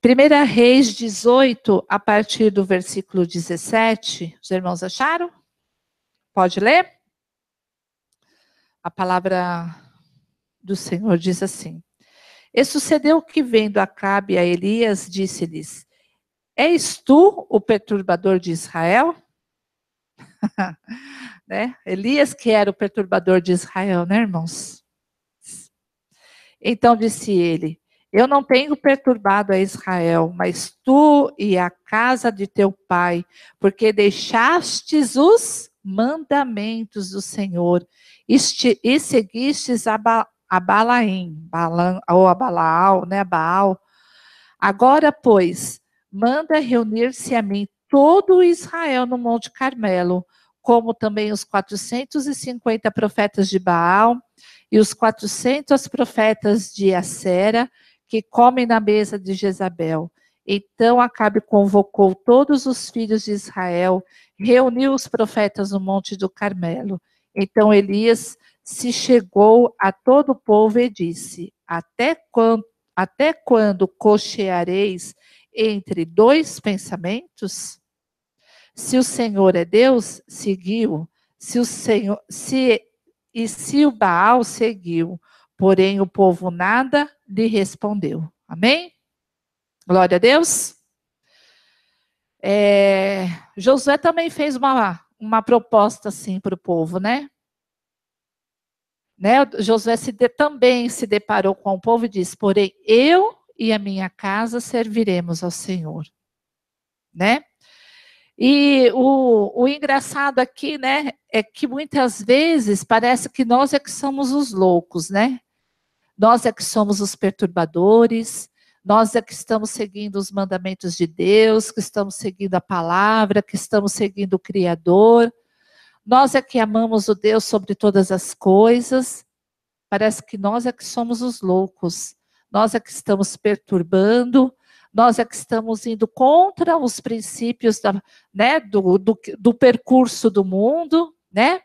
1 Reis 18, a partir do versículo 17. Os irmãos acharam? Pode ler? A palavra do Senhor diz assim: E sucedeu que, vendo Acabe a Elias, disse-lhes: És tu o perturbador de Israel? Né? Elias que era o perturbador de Israel, né, irmãos? Então disse ele: Eu não tenho perturbado a Israel, mas tu e a casa de teu pai, porque deixastes os mandamentos do Senhor e seguistes a Balaim, ou a Balaal, né, Baal. Agora, pois, manda reunir-se a mim todo o Israel no Monte Carmelo, como também os 450 profetas de Baal e os 400 profetas de Acera, que comem na mesa de Jezabel. Então Acabe convocou todos os filhos de Israel, reuniu os profetas no Monte do Carmelo. Então Elias se chegou a todo o povo e disse: Até quando cocheareis entre dois pensamentos? Se o Senhor é Deus, seguiu. Se o Baal seguiu. Porém, o povo nada lhe respondeu. Amém? Glória a Deus. Josué também fez uma proposta assim para o povo, né? Josué também se deparou com o povo e disse: Porém, eu e a minha casa serviremos ao Senhor. Né? E o engraçado aqui, né, é que muitas vezes parece que nós é que somos os loucos, né? Nós é que somos os perturbadores, nós é que estamos seguindo os mandamentos de Deus, que estamos seguindo a palavra, que estamos seguindo o Criador. Nós é que amamos o Deus sobre todas as coisas. Parece que nós é que somos os loucos. Nós é que estamos perturbando. Nós é que estamos indo contra os princípios do percurso do mundo, né?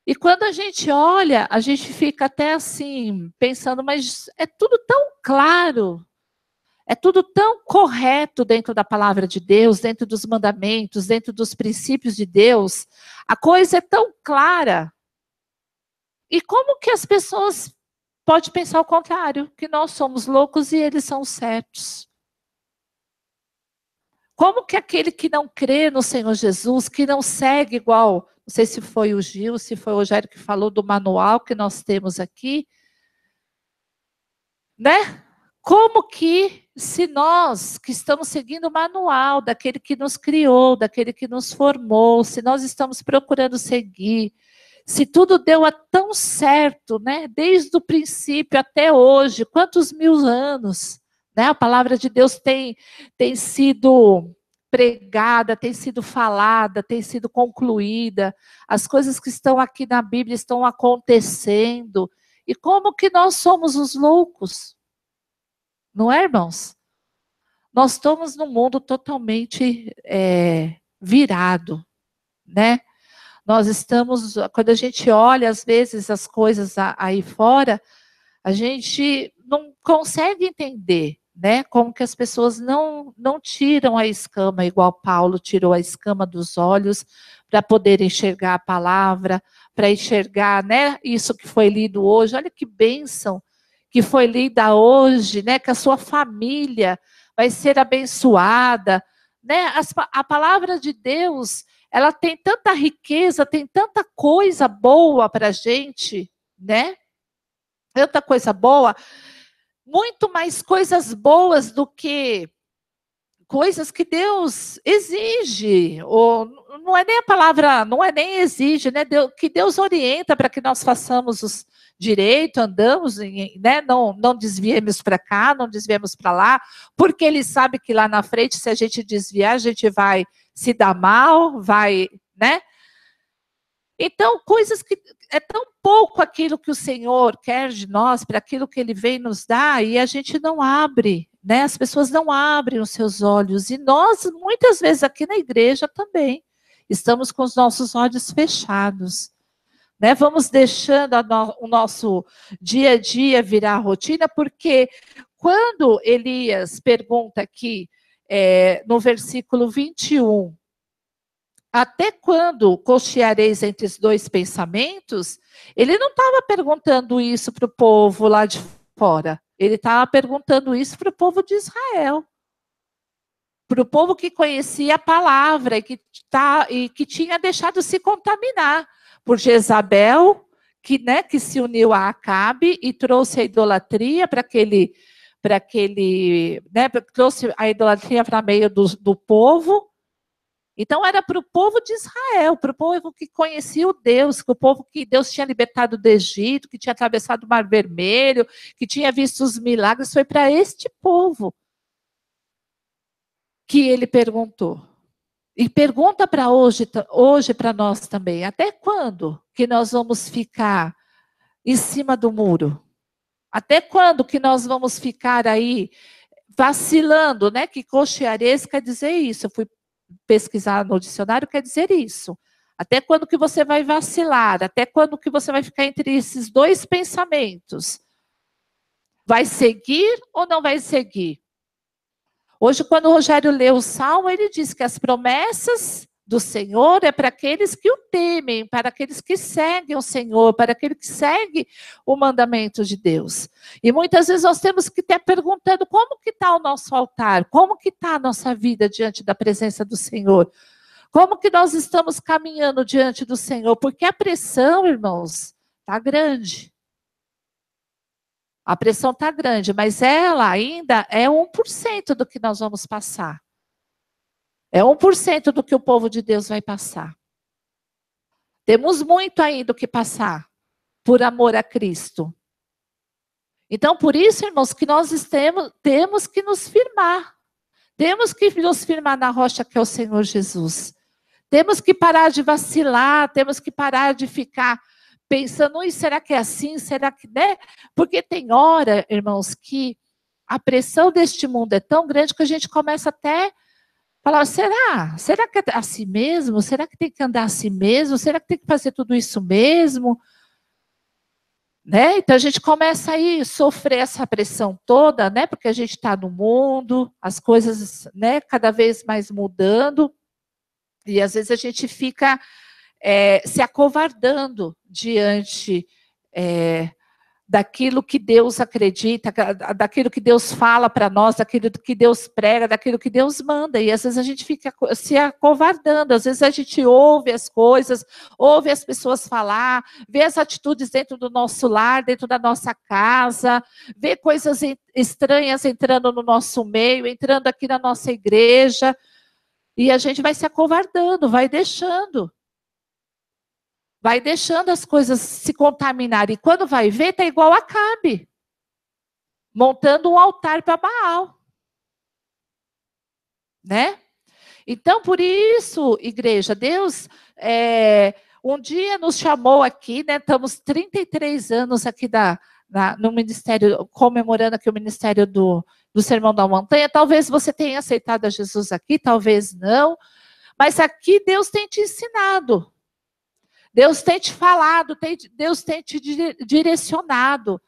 E quando a gente olha, a gente fica até assim, pensando, mas é tudo tão claro, é tudo tão correto dentro da palavra de Deus, dentro dos mandamentos, dentro dos princípios de Deus, a coisa é tão clara. E como que as pessoas podem pensar o contrário, que nós somos loucos e eles são certos? Como que aquele que não crê no Senhor Jesus, que não segue igual, não sei se foi o Gil, se foi o Rogério que falou do manual que nós temos aqui, né? Como que, se nós que estamos seguindo o manual daquele que nos criou, daquele que nos formou, se nós estamos procurando seguir, se tudo deu tão certo, né? Desde o princípio até hoje, quantos mil anos, né? A palavra de Deus tem sido pregada, tem sido falada, tem sido concluída. As coisas que estão aqui na Bíblia estão acontecendo. E como que nós somos os loucos? Não é, irmãos? Nós estamos num mundo totalmente virado, né? Nós estamos, quando a gente olha, às vezes, as coisas aí fora, a gente não consegue entender, né? Como que as pessoas não tiram a escama, igual Paulo tirou a escama dos olhos, para poder enxergar a palavra, para enxergar, né? Isso que foi lido hoje. Olha que bênção que foi lida hoje, né? Que a sua família vai ser abençoada, né? A palavra de Deus, ela tem tanta riqueza, tem tanta coisa boa para a gente, né? Tanta coisa boa, muito mais coisas boas do que coisas que Deus exige, ou não é nem a palavra, não é nem exige, né? Que Deus orienta para que nós façamos os direito, andamos, né? Não desviemos para cá, não desviemos para lá, porque Ele sabe que lá na frente, se a gente desviar, a gente vai se dar mal, vai, né? Então, coisas que é tão pouco aquilo que o Senhor quer de nós, para aquilo que Ele vem nos dar, e a gente não abre, né? As pessoas não abrem os seus olhos, e nós, muitas vezes aqui na igreja também, estamos com os nossos olhos fechados, né? Vamos deixando o nosso dia a dia virar rotina, porque quando Elias pergunta aqui, no versículo 21, até quando cocheareis entre os dois pensamentos? Ele não estava perguntando isso para o povo lá de fora. Ele estava perguntando isso para o povo de Israel. Para o povo que conhecia a palavra e que tinha deixado se contaminar por Jezabel, que se uniu a Acabe e trouxe a idolatria trouxe a idolatria para meio do povo. Então era para o povo de Israel, para o povo que conhecia o Deus, para o povo que Deus tinha libertado do Egito, que tinha atravessado o Mar Vermelho, que tinha visto os milagres, foi para este povo que ele perguntou. E pergunta para hoje para nós também, até quando que nós vamos ficar em cima do muro? Até quando que nós vamos ficar aí vacilando, né? Que cocheareis quer dizer isso. Eu fui pesquisar no dicionário, quer dizer isso. Até quando que você vai vacilar? Até quando que você vai ficar entre esses dois pensamentos? Vai seguir ou não vai seguir? Hoje, quando o Rogério leu o Salmo, ele diz que as promessas do Senhor é para aqueles que o temem, para aqueles que seguem o Senhor, para aquele que segue o mandamento de Deus. E muitas vezes nós temos que estar perguntando como que está o nosso altar, como que está a nossa vida diante da presença do Senhor, como que nós estamos caminhando diante do Senhor, porque a pressão, irmãos, está grande. A pressão está grande, mas ela ainda é 1% do que nós vamos passar. É 1% do que o povo de Deus vai passar. Temos muito ainda o que passar, por amor a Cristo. Então, por isso, irmãos, que nós temos que nos firmar. Temos que nos firmar na rocha que é o Senhor Jesus. Temos que parar de vacilar, temos que parar de ficar pensando, será que é assim? Será que, né? Porque tem hora, irmãos, que a pressão deste mundo é tão grande que a gente começa até a falar, será? Será que é assim mesmo? Será que tem que andar assim mesmo? Será que tem que fazer tudo isso mesmo? Né? Então a gente começa aí a sofrer essa pressão toda, né? Porque a gente está no mundo, as coisas, né, cada vez mais mudando, e às vezes a gente fica se acovardando diante daquilo que Deus acredita, daquilo que Deus fala para nós, daquilo que Deus prega, daquilo que Deus manda. E às vezes a gente fica se acovardando, às vezes a gente ouve as coisas, ouve as pessoas falar, vê as atitudes dentro do nosso lar, dentro da nossa casa, vê coisas estranhas entrando no nosso meio, entrando aqui na nossa igreja, e a gente vai se acovardando, vai deixando as coisas se contaminarem. E quando vai ver, está igual a Acabe, montando um altar para Baal. Né? Então, por isso, igreja, Deus um dia nos chamou aqui, né? Estamos 33 anos aqui no ministério, comemorando aqui o ministério do Sermão da Montanha. Talvez você tenha aceitado a Jesus aqui, talvez não. Mas aqui Deus tem te ensinado. Deus tem te falado, Deus tem te direcionado,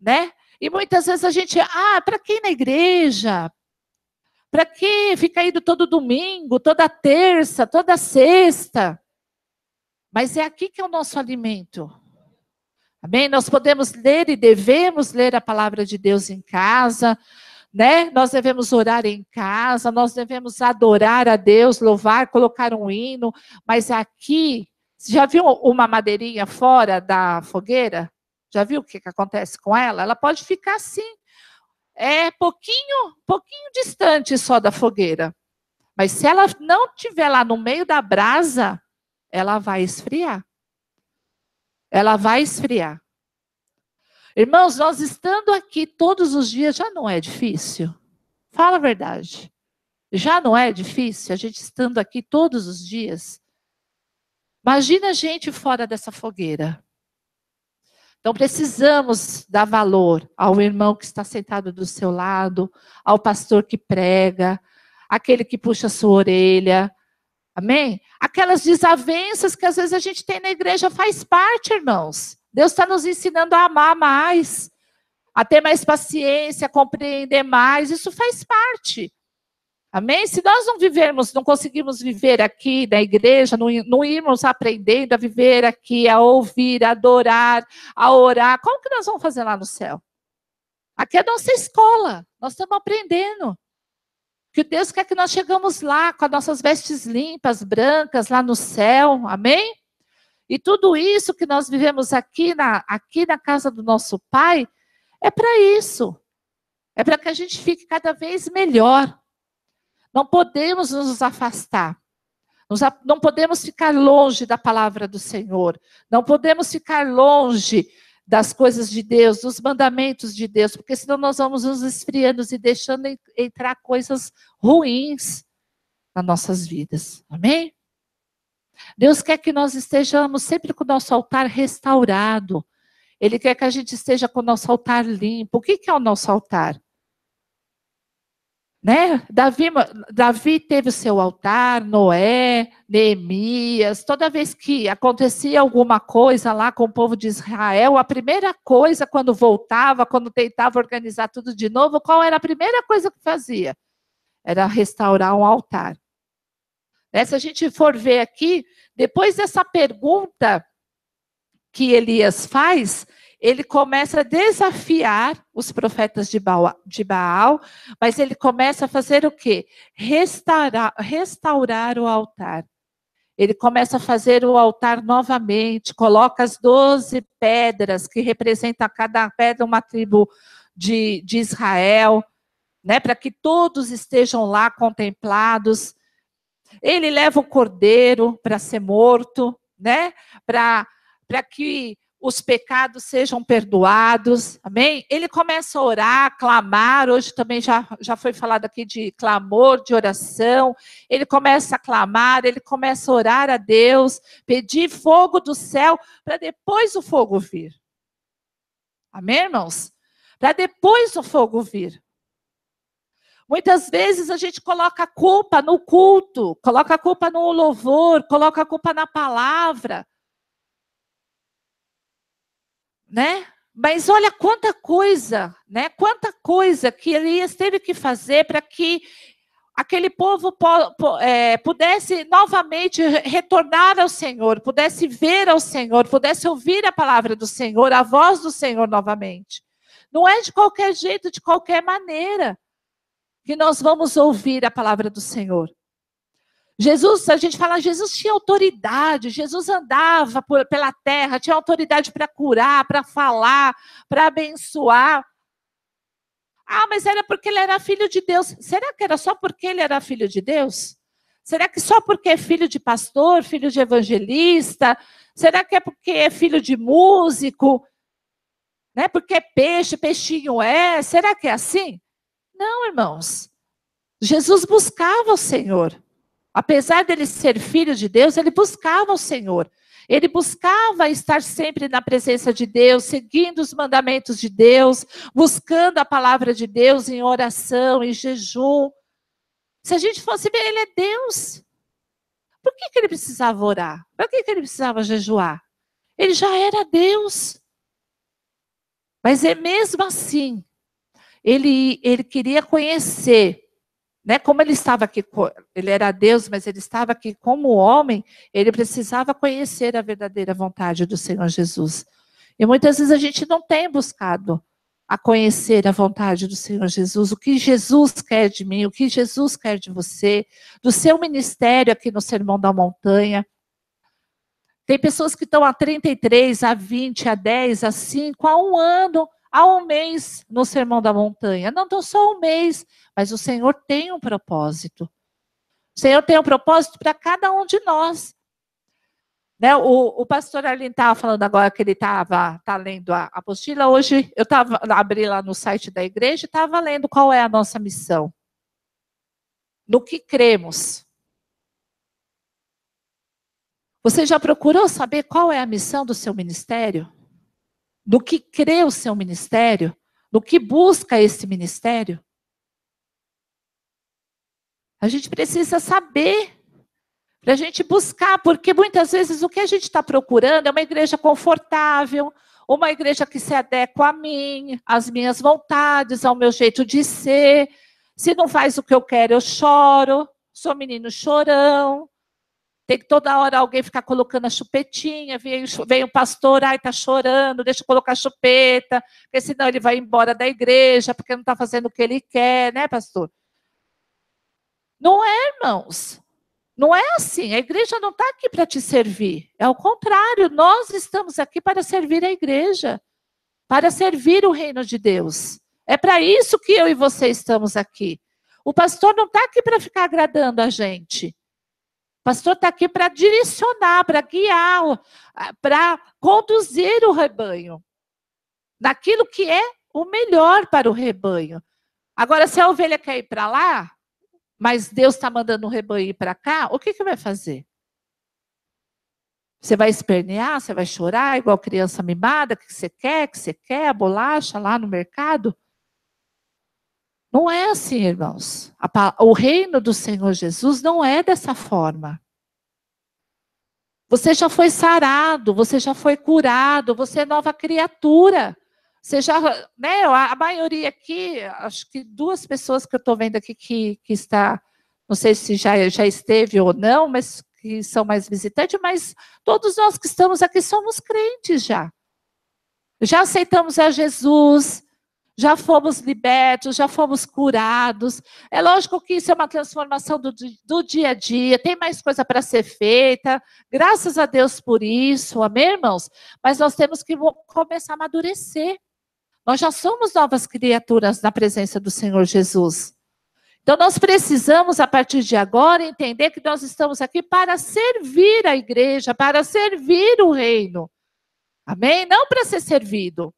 né? E muitas vezes a gente, para que ir na igreja? Para que ficar indo todo domingo, toda terça, toda sexta? Mas é aqui que é o nosso alimento. Amém? Nós podemos ler e devemos ler a palavra de Deus em casa, né? Nós devemos orar em casa, nós devemos adorar a Deus, louvar, colocar um hino, mas é você já viu uma madeirinha fora da fogueira? Já viu o que acontece com ela? Ela pode ficar assim, pouquinho distante só da fogueira. Mas se ela não estiver lá no meio da brasa, ela vai esfriar. Ela vai esfriar. Irmãos, nós estando aqui todos os dias já não é difícil? Fala a verdade. Já não é difícil a gente estando aqui todos os dias? Imagina a gente fora dessa fogueira. Então precisamos dar valor ao irmão que está sentado do seu lado, ao pastor que prega, aquele que puxa a sua orelha. Amém? Aquelas desavenças que às vezes a gente tem na igreja faz parte, irmãos. Deus está nos ensinando a amar mais. a ter mais paciência, a compreender mais, isso faz parte. Amém? Se nós não vivermos, não conseguimos viver aqui na igreja, não irmos aprendendo a viver aqui, a ouvir, a adorar, a orar, como que nós vamos fazer lá no céu? Aqui é a nossa escola, nós estamos aprendendo. Que Deus quer que nós chegamos lá com as nossas vestes limpas, brancas, lá no céu, amém? E tudo isso que nós vivemos aqui na casa do nosso Pai, é para isso. É para que a gente fique cada vez melhor. Não podemos nos afastar. Não podemos ficar longe da palavra do Senhor. Não podemos ficar longe das coisas de Deus, dos mandamentos de Deus, porque senão nós vamos nos esfriando e deixando entrar coisas ruins nas nossas vidas. Amém? Deus quer que nós estejamos sempre com o nosso altar restaurado. Ele quer que a gente esteja com o nosso altar limpo. O que é o nosso altar? Né? Davi teve o seu altar, Noé, Neemias. Toda vez que acontecia alguma coisa lá com o povo de Israel, a primeira coisa, quando voltava, quando tentava organizar tudo de novo, qual era a primeira coisa que fazia? Era restaurar um altar. Se a gente for ver aqui, depois dessa pergunta que Elias faz, ele começa a desafiar os profetas de Baal, mas ele começa a fazer o quê? Restaurar o altar. Ele começa a fazer o altar novamente, coloca as 12 pedras, que representam cada pedra uma tribo de Israel, né, para que todos estejam lá contemplados. Ele leva o cordeiro para ser morto, né, para que os pecados sejam perdoados, amém? Ele começa a orar, clamar, hoje também já foi falado aqui de clamor, de oração, ele começa a clamar, ele começa a orar a Deus, pedir fogo do céu, para depois o fogo vir. Amém, irmãos? Para depois o fogo vir. Muitas vezes a gente coloca a culpa no culto, coloca a culpa no louvor, coloca a culpa na palavra, né? Mas olha quanta coisa, né? Quanta coisa que Elias teve que fazer para que aquele povo pudesse novamente retornar ao Senhor, pudesse ver ao Senhor, pudesse ouvir a palavra do Senhor, a voz do Senhor novamente. Não é de qualquer jeito, de qualquer maneira que nós vamos ouvir a palavra do Senhor. Jesus, a gente fala, Jesus tinha autoridade, Jesus andava pela terra, tinha autoridade para curar, para falar, para abençoar. Ah, mas era porque ele era filho de Deus. Será que era só porque ele era filho de Deus? Será que só porque é filho de pastor, filho de evangelista? Será que é porque é filho de músico? Né? Porque é peixe, peixinho é? Será que é assim? Não, irmãos. Jesus buscava o Senhor. Apesar dele ser filho de Deus, ele buscava o Senhor. Ele buscava estar sempre na presença de Deus, seguindo os mandamentos de Deus, buscando a palavra de Deus em oração, em jejum. Se a gente fosse ver, ele é Deus. Por que ele precisava orar? Por que ele precisava jejuar? Ele já era Deus. Mas é mesmo assim, ele queria conhecer. Né? Como ele estava aqui, ele era Deus, mas ele estava aqui como homem, ele precisava conhecer a verdadeira vontade do Senhor Jesus. E muitas vezes a gente não tem buscado a conhecer a vontade do Senhor Jesus, o que Jesus quer de mim, o que Jesus quer de você, do seu ministério aqui no Sermão da Montanha. Tem pessoas que estão há 33, há 20, há 10, há 5, há 1 ano, há 1 mês no Sermão da Montanha. Não estou só 1 mês, mas o Senhor tem um propósito. O Senhor tem um propósito para cada um de nós. Né? O pastor Arlindo estava falando agora que ele tá lendo a apostila. Hoje eu abri lá no site da igreja e estava lendo qual é a nossa missão. No que cremos. Você já procurou saber qual é a missão do seu ministério? Do que crê o seu ministério? Do que busca esse ministério? A gente precisa saber, para a gente buscar, porque muitas vezes o que a gente está procurando é uma igreja confortável, uma igreja que se adequa a mim, às minhas vontades, ao meu jeito de ser. Se não faz o que eu quero, eu choro. Sou menino chorão. Tem que toda hora alguém ficar colocando a chupetinha. Vem o pastor, ai, tá chorando, deixa eu colocar a chupeta, porque senão ele vai embora da igreja, porque não está fazendo o que ele quer, né, pastor? Não é, irmãos. Não é assim. A igreja não está aqui para te servir. É o contrário. Nós estamos aqui para servir a igreja, para servir o reino de Deus. É para isso que eu e você estamos aqui. O pastor não está aqui para ficar agradando a gente. O pastor está aqui para direcionar, para guiar, para conduzir o rebanho naquilo que é o melhor para o rebanho. Agora, se a ovelha quer ir para lá, mas Deus está mandando o rebanho ir para cá, o que vai fazer? Você vai espernear, você vai chorar, igual criança mimada, que você quer, a bolacha lá no mercado? Não é assim, irmãos. O reino do Senhor Jesus não é dessa forma. Você já foi sarado, você já foi curado, você é nova criatura. Você já, né, a maioria aqui, acho que 2 pessoas que eu estou vendo aqui que está, não sei se já esteve ou não, mas que são mais visitantes, mas todos nós que estamos aqui somos crentes já. Já aceitamos a Jesus, já fomos libertos, já fomos curados. É lógico que isso é uma transformação do dia a dia, tem mais coisa para ser feita, graças a Deus por isso, amém, irmãos? Mas nós temos que começar a amadurecer. Nós já somos novas criaturas na presença do Senhor Jesus. Então, nós precisamos, a partir de agora, entender que nós estamos aqui para servir a igreja, para servir o reino. Amém? Não para ser servido.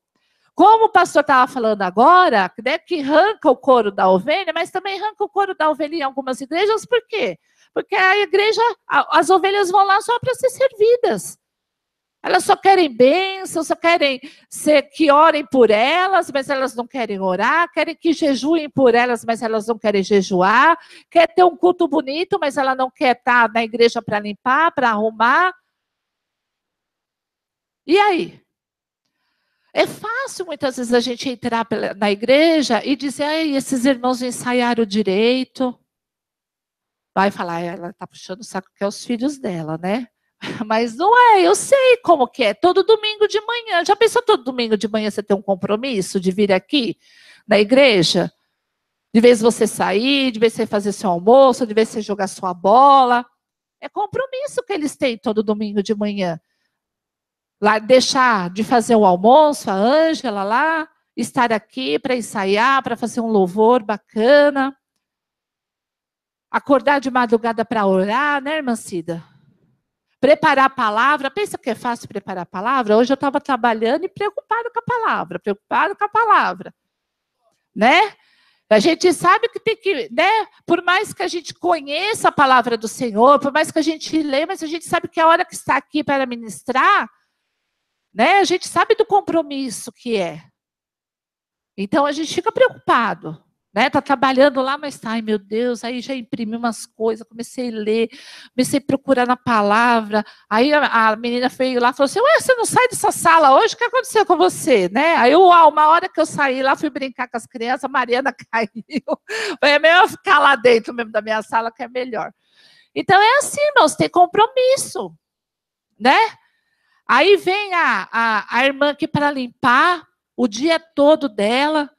Como o pastor estava falando agora, né, que arranca o couro da ovelha, mas também arranca o couro da ovelha em algumas igrejas, por quê? Porque a igreja, as ovelhas vão lá só para ser servidas. Elas só querem bênção, só querem que orem por elas, mas elas não querem orar, querem que jejuem por elas, mas elas não querem jejuar, quer ter um culto bonito, mas ela não quer estar na igreja para limpar, para arrumar. E aí? É fácil muitas vezes a gente entrar na igreja e dizer, ai, esses irmãos ensaiaram direito. Vai falar, ela está puxando o saco que é os filhos dela, né? Mas não é, eu sei como que é, todo domingo de manhã. Já pensou todo domingo de manhã você ter um compromisso de vir aqui na igreja? De vez você sair, de vez você fazer seu almoço, de vez você jogar sua bola. É compromisso que eles têm todo domingo de manhã. Lá, deixar de fazer o almoço, a Ângela lá, estar aqui para ensaiar, para fazer um louvor bacana. Acordar de madrugada para orar, né, irmã Cida? Preparar a palavra, pensa que é fácil preparar a palavra? Hoje eu estava trabalhando e preocupado com a palavra, né? A gente sabe que tem que, né? Por mais que a gente conheça a palavra do Senhor, por mais que a gente lê, mas a gente sabe que a hora que está aqui para ministrar, né? A gente sabe do compromisso que é. Então a gente fica preocupado. Né, tá trabalhando lá, mas ai meu Deus, aí já imprimi umas coisas, comecei a ler, comecei a procurar na palavra, aí a menina veio lá e falou assim, ué, você não sai dessa sala hoje? O que aconteceu com você? Né? Aí uma hora que eu saí lá, fui brincar com as crianças, a Mariana caiu, é melhor ficar lá dentro mesmo da minha sala que é melhor. Então é assim, irmãos, tem compromisso, né? Aí vem a irmã aqui para limpar o dia todo dela.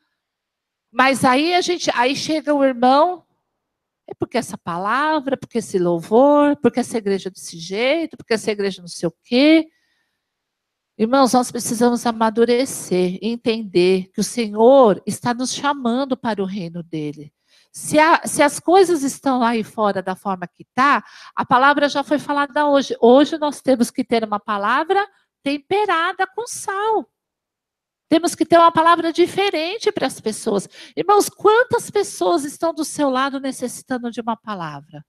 Mas aí aí chega o irmão, é porque essa palavra, porque esse louvor, porque essa igreja desse jeito, porque essa igreja não sei o quê. Irmãos, nós precisamos amadurecer e entender que o Senhor está nos chamando para o reino dele. Se as coisas estão aí fora da forma que está, a palavra já foi falada hoje. Hoje nós temos que ter uma palavra temperada com sal. Temos que ter uma palavra diferente para as pessoas. Irmãos, quantas pessoas estão do seu lado necessitando de uma palavra?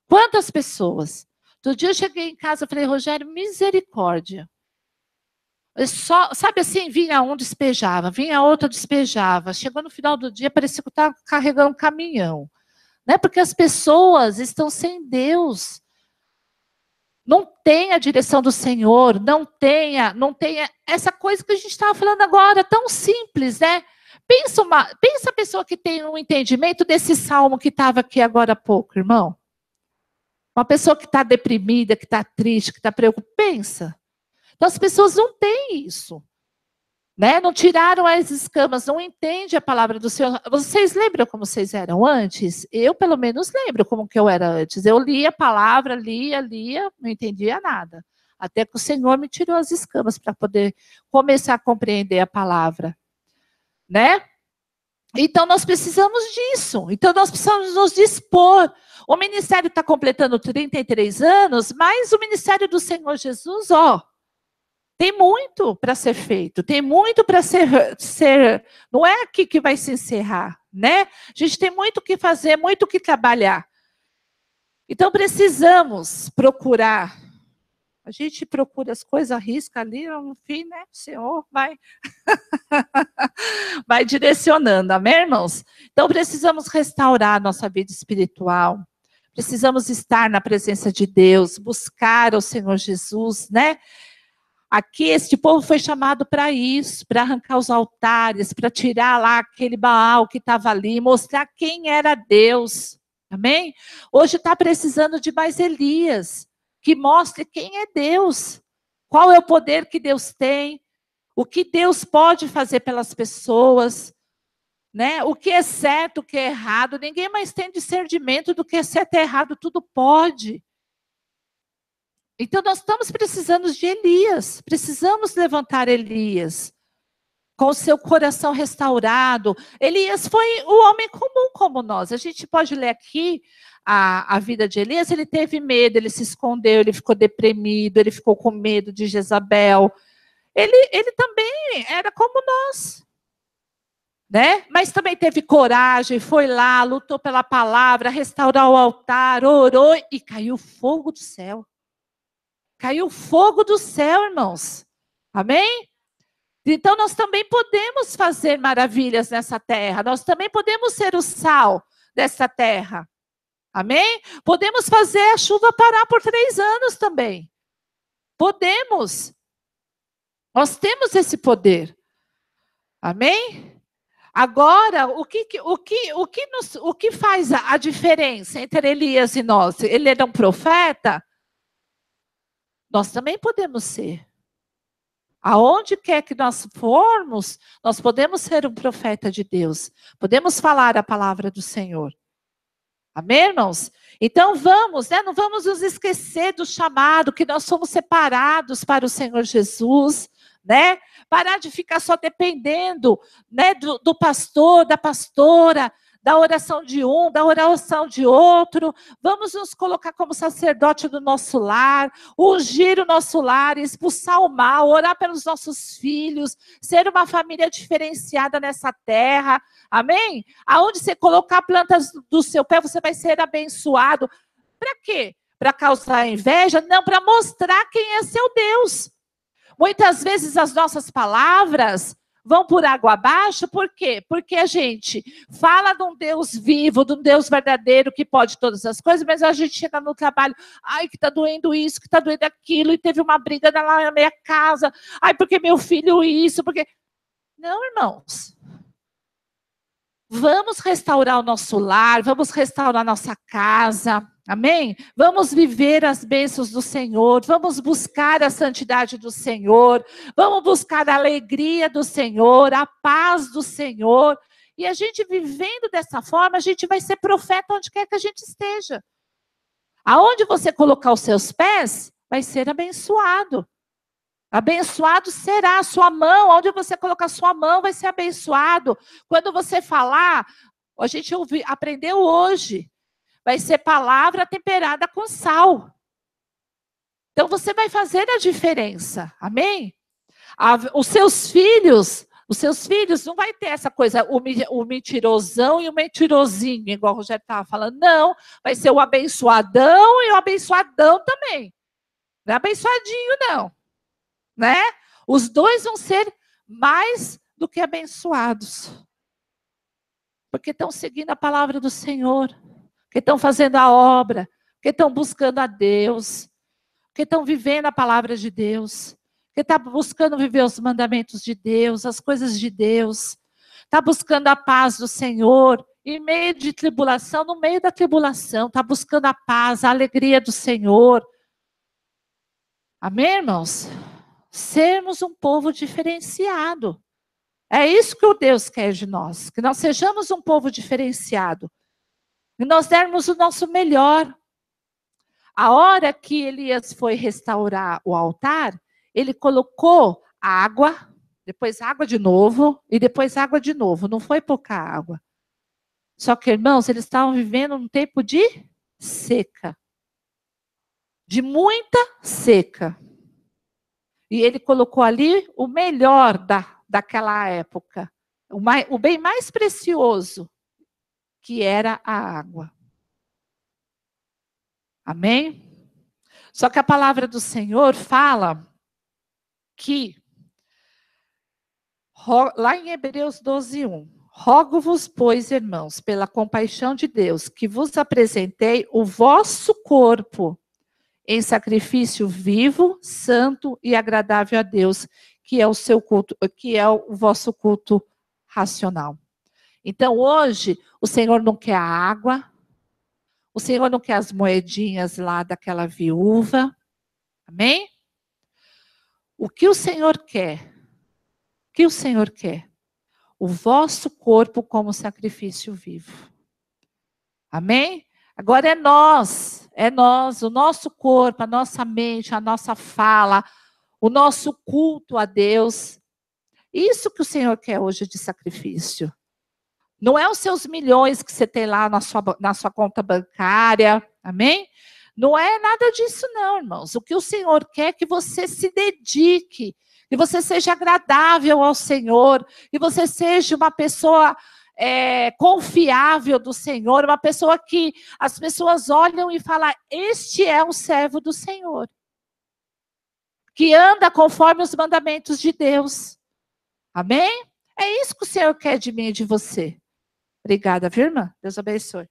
Quantas pessoas? Outro dia eu cheguei em casa e falei, Rogério, misericórdia. Sabe assim, vinha um, despejava, vinha outro, despejava. Chegou no final do dia, parecia que eu estava carregando um caminhão. Né? Porque as pessoas estão sem Deus. não tenha a direção do Senhor, não tenha essa coisa que a gente estava falando agora, tão simples, né? Pensa a pessoa que tem um entendimento desse salmo que estava aqui agora há pouco, irmão. Uma pessoa que está deprimida, que está triste, que está preocupada, pensa. Então as pessoas não têm isso. Né? Não tiraram as escamas, não entende a palavra do Senhor. Vocês lembram como vocês eram antes? Eu, pelo menos, lembro como que eu era antes. Eu lia a palavra, lia, não entendia nada. Até que o Senhor me tirou as escamas para poder começar a compreender a palavra. Né? Então, nós precisamos disso. Então, nós precisamos nos dispor. O ministério está completando 33 anos, mas o ministério do Senhor Jesus, tem muito para ser feito, tem muito para ser. Não é aqui que vai se encerrar, né? A gente tem muito o que fazer, muito o que trabalhar. Então precisamos procurar. A gente procura as coisas, arrisca ali, no fim, né? O Senhor vai direcionando, amém, irmãos? Então precisamos restaurar a nossa vida espiritual. Precisamos estar na presença de Deus, buscar o Senhor Jesus, né? Aqui, este povo foi chamado para isso, para arrancar os altares, para tirar lá aquele Baal que estava ali, mostrar quem era Deus. Amém? Hoje está precisando de mais Elias, que mostre quem é Deus. Qual é o poder que Deus tem, o que Deus pode fazer pelas pessoas, né? O que é certo, o que é errado. Ninguém mais tem discernimento do que é certo e errado, tudo pode. Então, nós estamos precisando de Elias, precisamos levantar Elias, com o seu coração restaurado. Elias foi o homem comum como nós. A gente pode ler aqui a vida de Elias, ele teve medo, ele se escondeu, ele ficou deprimido, ele ficou com medo de Jezabel. Ele também era como nós, né? Mas também teve coragem, foi lá, lutou pela palavra, restaurou o altar, orou e caiu fogo do céu. Caiu fogo do céu, irmãos. Amém? Então, nós também podemos fazer maravilhas nessa terra. Nós também podemos ser o sal dessa terra. Amém? Podemos fazer a chuva parar por 3 anos também. Podemos. Nós temos esse poder. Amém? Agora, o que faz a diferença entre Elias e nós? Ele era um profeta? Nós também podemos ser. Aonde quer que nós formos, nós podemos ser um profeta de Deus. Podemos falar a palavra do Senhor. Amém, irmãos? Então vamos, né? Não vamos nos esquecer do chamado, que nós somos separados para o Senhor Jesus, né? Parar de ficar só dependendo, né, do pastor, da pastora, da oração de um, da oração de outro. Vamos nos colocar como sacerdote do nosso lar, ungir o nosso lar, expulsar o mal, orar pelos nossos filhos, ser uma família diferenciada nessa terra. Amém? Aonde você colocar plantas do seu pé, você vai ser abençoado. Para quê? Para causar inveja? Não, para mostrar quem é seu Deus. Muitas vezes as nossas palavras vão por água abaixo, por quê? Porque a gente fala de um Deus vivo, de um Deus verdadeiro que pode todas as coisas, mas a gente chega no trabalho, ai, que está doendo isso, que está doendo aquilo, e teve uma briga lá na minha casa, ai, porque meu filho isso, porque... Não, irmãos. Vamos restaurar o nosso lar, vamos restaurar a nossa casa, amém? Vamos viver as bênçãos do Senhor, vamos buscar a santidade do Senhor, vamos buscar a alegria do Senhor, a paz do Senhor. E a gente vivendo dessa forma, a gente vai ser profeta onde quer que a gente esteja. Aonde você colocar os seus pés, vai ser abençoado. Abençoado será a sua mão, onde você colocar a sua mão vai ser abençoado. Quando você falar, a gente aprendeu hoje, vai ser palavra temperada com sal. Então você vai fazer a diferença, amém? Os seus filhos não vai ter essa coisa, o mentirosão e o mentirosinho, igual o Rogério estava falando, não, vai ser o abençoadão e o abençoadão também. Não é abençoadinho, não. Né? Os dois vão ser mais do que abençoados. Porque estão seguindo a palavra do Senhor. Porque estão fazendo a obra. Porque estão buscando a Deus. porque estão vivendo a palavra de Deus, porque está buscando viver os mandamentos de Deus, as coisas de Deus, está buscando a paz do Senhor, em meio de tribulação, no meio da tribulação, está buscando a paz, a alegria do Senhor. Amém, irmãos? Sermos um povo diferenciado. É isso que o Deus quer de nós, que nós sejamos um povo diferenciado, que nós dermos o nosso melhor. A hora que Elias foi restaurar o altar, ele colocou água, depois água de novo, e depois água de novo. Não foi pouca água. Só que, irmãos, eles estavam vivendo um tempo de seca. De muita seca. E ele colocou ali o melhor daquela época. O bem mais precioso, que era a água. Amém? Só que a palavra do Senhor fala que, lá em Hebreus 12:1, rogo-vos, pois, irmãos, pela compaixão de Deus, que vos apresentei o vosso corpo em sacrifício vivo, santo e agradável a Deus, que é o seu culto, que é o vosso culto racional. Então, hoje, o Senhor não quer a água, o Senhor não quer as moedinhas lá daquela viúva. Amém? O que o Senhor quer? O que o Senhor quer? O vosso corpo como sacrifício vivo. Amém? Agora é nós, o nosso corpo, a nossa mente, a nossa fala, o nosso culto a Deus. Isso que o Senhor quer hoje de sacrifício. Não é os seus milhões que você tem lá na sua conta bancária, amém? Não é nada disso não, irmãos. O que o Senhor quer é que você se dedique, que você seja agradável ao Senhor, que você seja uma pessoa confiável do Senhor, uma pessoa que as pessoas olham e falam, este é um servo do Senhor, que anda conforme os mandamentos de Deus. Amém? É isso que o Senhor quer de mim e de você. Obrigada, viu, irmã? Deus abençoe.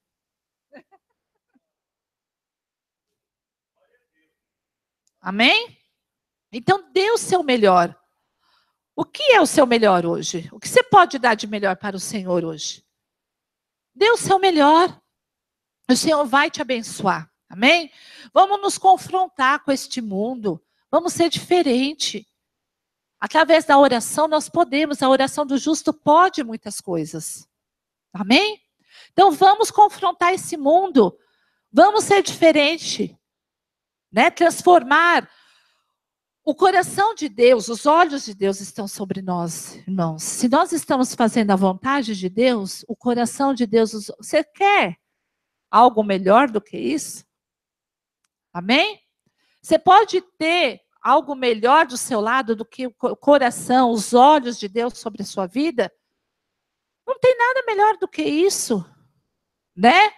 Amém? Então, dê o seu melhor. O que é o seu melhor hoje? O que você pode dar de melhor para o Senhor hoje? Dê o seu melhor. O Senhor vai te abençoar. Amém? Vamos nos confrontar com este mundo. Vamos ser diferente. Através da oração nós podemos. A oração do justo pode muitas coisas. Amém? Então vamos confrontar esse mundo. Vamos ser diferente. Né? Transformar. O coração de Deus, os olhos de Deus estão sobre nós, irmãos. Se nós estamos fazendo a vontade de Deus, o coração de Deus... Você quer algo melhor do que isso? Amém? Você pode ter algo melhor do seu lado do que o coração, os olhos de Deus sobre a sua vida? Não tem nada melhor do que isso, né?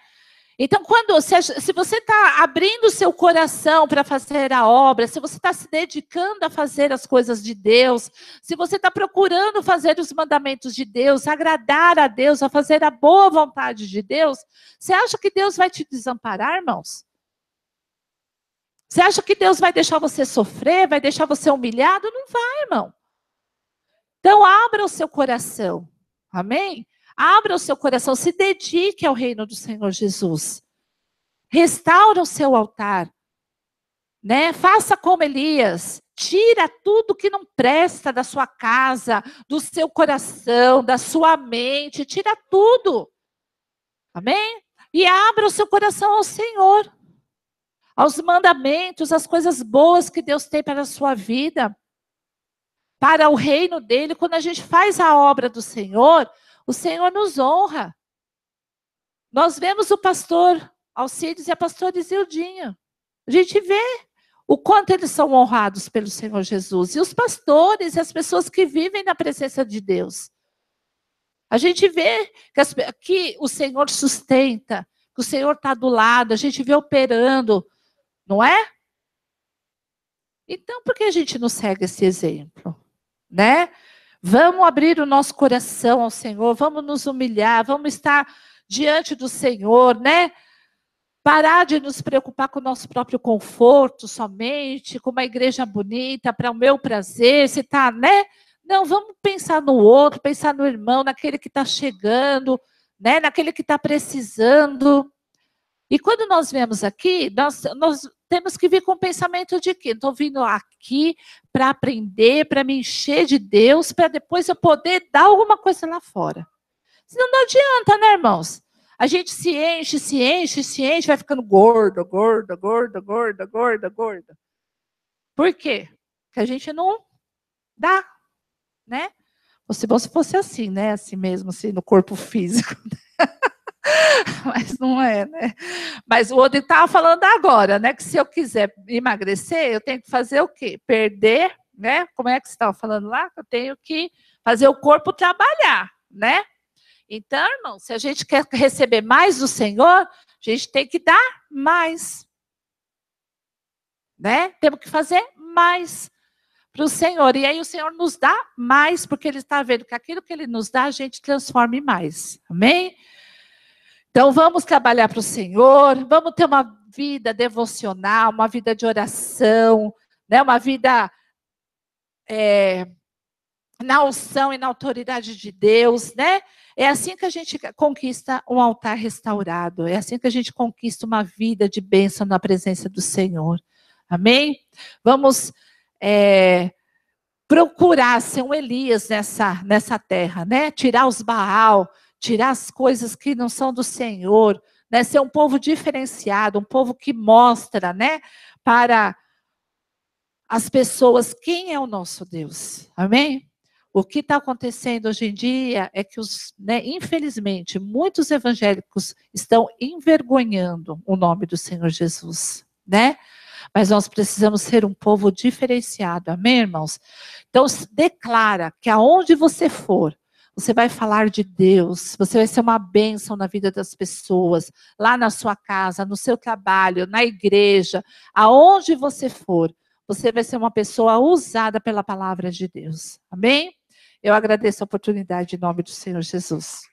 Então, se você está abrindo o seu coração para fazer a obra, se você está se dedicando a fazer as coisas de Deus, se você está procurando fazer os mandamentos de Deus, agradar a Deus, a fazer a boa vontade de Deus, você acha que Deus vai te desamparar, irmãos? Você acha que Deus vai deixar você sofrer, vai deixar você humilhado? Não vai, irmão. Então, abra o seu coração. Amém? Abra o seu coração, se dedique ao reino do Senhor Jesus. Restaura o seu altar. Né? Faça como Elias. Tira tudo que não presta da sua casa, do seu coração, da sua mente. Tira tudo. Amém? E abra o seu coração ao Senhor. Aos mandamentos, às coisas boas que Deus tem para a sua vida. Para o reino dele. Quando a gente faz a obra do Senhor, o Senhor nos honra. Nós vemos o pastor Alcides e a pastora Isildinha. A gente vê o quanto eles são honrados pelo Senhor Jesus. E os pastores e as pessoas que vivem na presença de Deus. A gente vê que o Senhor sustenta, que o Senhor está do lado, a gente vê operando, não é? Então, por que a gente não segue esse exemplo? Né? Vamos abrir o nosso coração ao Senhor, vamos nos humilhar, vamos estar diante do Senhor, né? Parar de nos preocupar com o nosso próprio conforto somente, com uma igreja bonita, para o meu prazer, se está, né? Não, vamos pensar no outro, pensar no irmão, naquele que está chegando, né? Naquele que está precisando. E quando nós viemos aqui, nós temos que vir com o pensamento de que estou vindo aqui para aprender, para me encher de Deus, para depois eu poder dar alguma coisa lá fora. Senão não adianta, né, irmãos? A gente se enche, vai ficando gorda. Por quê? Porque a gente não dá, né? Se você fosse assim, né? Assim mesmo, assim, no corpo físico. Mas não é, né? Mas o Odin estava falando agora, né? Que se eu quiser emagrecer, eu tenho que fazer o quê? Perder, né? Como é que você estava falando lá? Eu tenho que fazer o corpo trabalhar, né? Então, irmão, se a gente quer receber mais do Senhor, a gente tem que dar mais, né? Temos que fazer mais para o Senhor. E aí o Senhor nos dá mais, porque Ele está vendo que aquilo que Ele nos dá, a gente transforma em mais. Amém? Então, vamos trabalhar para o Senhor, vamos ter uma vida devocional, uma vida de oração, né? Uma vida na unção e na autoridade de Deus, né? É assim que a gente conquista um altar restaurado, é assim que a gente conquista uma vida de bênção na presença do Senhor. Amém? Vamos procurar ser um Elias nessa terra, né? Tirar os Baal, tirar as coisas que não são do Senhor, né? Ser um povo diferenciado, um povo que mostra, né? Para as pessoas quem é o nosso Deus. Amém? O que está acontecendo hoje em dia é que, infelizmente, muitos evangélicos estão envergonhando o nome do Senhor Jesus, né? Mas nós precisamos ser um povo diferenciado, amém, irmãos? Então, declara que aonde você for, você vai falar de Deus, você vai ser uma bênção na vida das pessoas, lá na sua casa, no seu trabalho, na igreja, aonde você for, você vai ser uma pessoa usada pela palavra de Deus, amém? Eu agradeço a oportunidade em nome do Senhor Jesus.